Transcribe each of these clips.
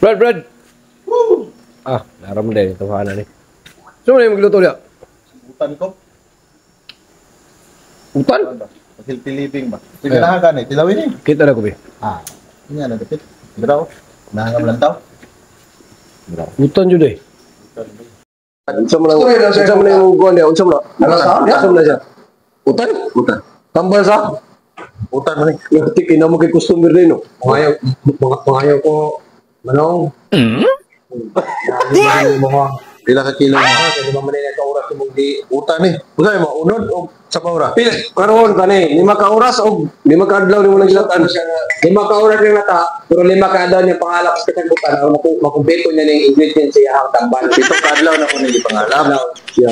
Brad! Ah, naram din. Tawanan ni. So, ano yung magluto niya? Utan ko. Utan? Healthy living ba? Sige na ka ni, tilawin ni. Kita na ko, be. Ah, ini ano dapit. Graw. Nangam lang taw. Utan jud eh. Unsa man yung kuan dia? Unsa man? Unsa man siya? Utan? Utan. Tambal sa? Utan man ni. Ngerti kina mo kay customer din no. Pangayo ko manong. Pila ka kilo mo? Kaya naman na ka oras mo di Utan ni. Unsa mo unod o sa paura? pila karon kani 5 ka oras o 5 ka adlaw nimo nagilatan. 5 ka oras ning nata pero 5 ka adlaw niya pangalap sa kabutan aron makumpleto niya ning ingredients sa iyang tambal. Dito ka adlaw na ko ni pangalam. Yo.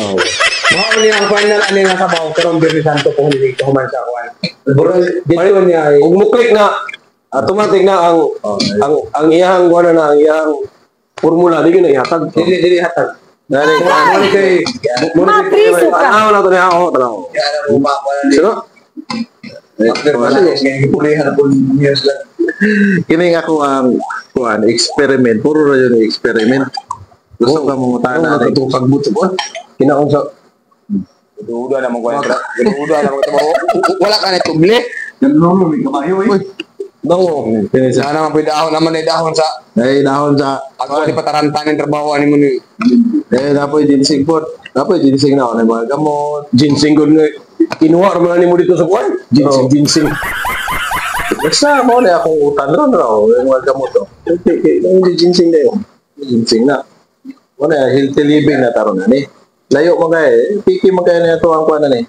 Mao ni ang final ani nga sabaw karon Birri Santo kung hindi ko man sa kuan. Dito niya ug mo click na automatic na ang iyang kuan na ang iyang formula di gina ihatag. Dili hatag. Dari kay Mapriso ka. na to niya ako tanaw. Sino? Kini nga ko ang kuan experiment, puro ra yun experiment. Gusto ka mong utana na ito pagbutso ko. Kinaon sa Duda naman ko yung duda naman ko. Wala ka na tubli. Nalulong may kamayo eh. bango. Sana naman pwede dahon naman na dahon sa Eh dahon sa ako di patarantanin trabaho ani mo ni. dapoy ginseng po. Dapoy ginseng na ako mga gamot. Ginseng gud nga kinuha ra man nimo dito sa kuan. Ginseng. Basta mo na akong utan ron raw, yung mga gamot to. Hindi ginseng na yun. Ginseng na. Wala, healthy living na taron na ni. Layo mo kaya, piki mo kaya na ito ang kuha na ni.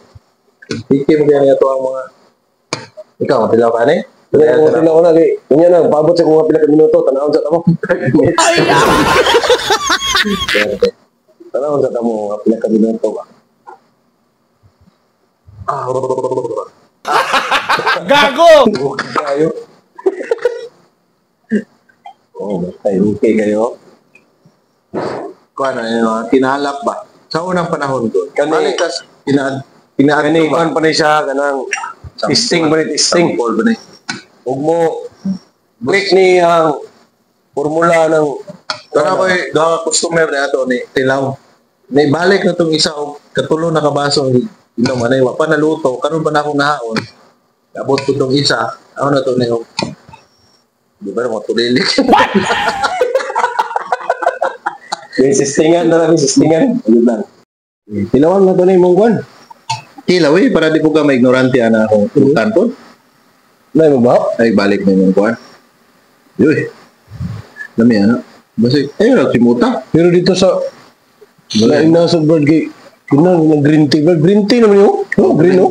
Piki mo kaya na ito ang mga... Ikaw, matilaw ka ni? Kaya ko tinaw na kay unya na paabot sa kung pila ka minuto tanawon sa tamo. Ay. Tanawon sa tamo pila ka minuto ba. Gago. Kayo. Oh, basta okay kayo. Kuha na yun, kinahalap ba? Sa unang panahon doon. Balikas, Kani kan pa ni siya kanang testing ba ni testing. Sample ba ni? Ug mo click ni ang formula ng Kaya ko yung customer na ito ni Tilaw. May balik na itong isa o katulo na kabaso inom anay wa pa naluto karon ba na akong nahaon. Abot ko itong isa, ako na ito na yung di ba mo tulilik. may sistingan na sistingan. Ano lang. Tilawan na to ni mong kuan. Tilaw eh, para di po ka maignorante ana akong tutan po. Nay mo ba? Ay balik na yung kuan. Yoy. Lami ano? Basi simuta. Pero dito sa lain na sa bird kay kinang na green tea. Green tea naman yun. Oh, green oh.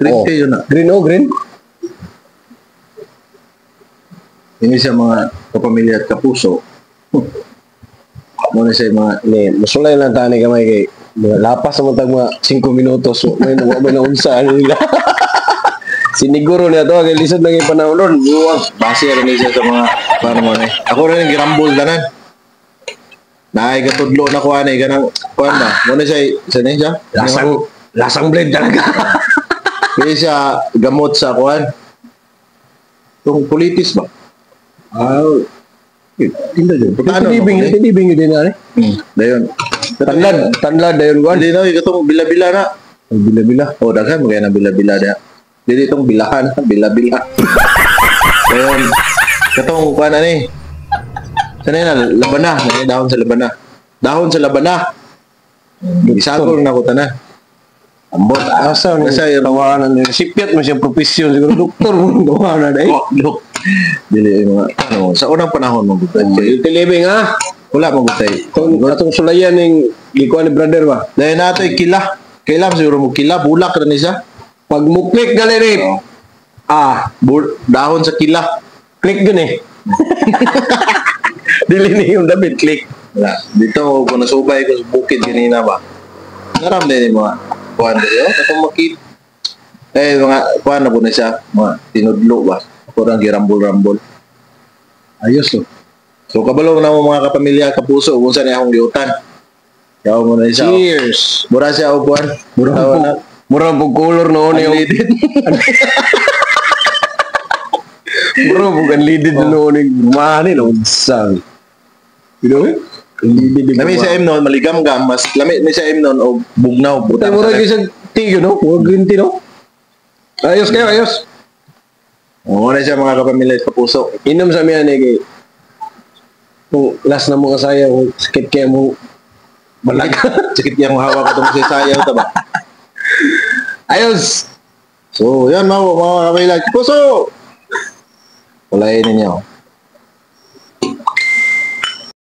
Green tea yun na. Green oh, green. Hindi siya mga kapamilya at kapuso. Muna siya mga Masulay lang tani kamay kay lapas sa matag mga 5 minutos. So, may naunsa nila. Siniguro niya to kay lisod na kay panahon ron. base rin siya sa mga paano mo na. Ako rin yung girambol na nan. Naay katudlo na kuha na ganang kuha ba. Muna siya siya. Lasang blade talaga. Kaya siya gamot sa kuhan. Itong politis ba? Tinda dyan. Tinibing yun din na Dayon. Tanlad dayon kuan. Hindi na, itong bila-bila na. Bila-bila. O, daghan mo kaya na bila-bila na. Hindi itong bilahan, bila-bila. Dayon. Itong kuhan na ni. Sanay na, labana. Dahon sa labana. Dahon sa labana. Isagol na ko tanan. Ambot asa ni tawanan ni recipient mo siya profesyon siguro doktor mo tawanan dai. Dili mga ano sa unang panahon mo gutay. Tilibing ha. Wala mo gutay. Atong sulayan ning gikuan ni brother ba. Dahil natoy kila. Kailan siguro mo kila bulak ra ni siya. Pag mo click gali rin. Dahon sa kila. Click gani. Dili ni yung dapat click. Wala. Dito ko nasubay ko sa bukid kanina ba. Naram din mga kuan dito. Katong makit. Mga kuan na po na siya. Mga tinudlo ba. Ako lang girambol-rambol. Ayos to. So kabalo na mo mga kapamilya, kapuso, kung saan akong liutan. Yaw mo na siya. Cheers. Mura siya o kuan. Mura po color noon yung Unleaded. Mura po kan leaded noon yung mani no. Sang. Lami sa im noon, maligam-gam, mas lami ni sa im noon, o bugnaw, Tay butang mo sa rin isang tiyo, no? Huwag green tea, no? Ayos kayo, ayos. Oo na siya mga kapamilya at kapuso. Inom sa miyan eh, kay kung last na mo kasaya, kung sakit kaya mo balaga. Sakit yung hawak ko itong sayaw, ba? Ayos! So, yan mga kapamilya at kapuso. Walain ninyo.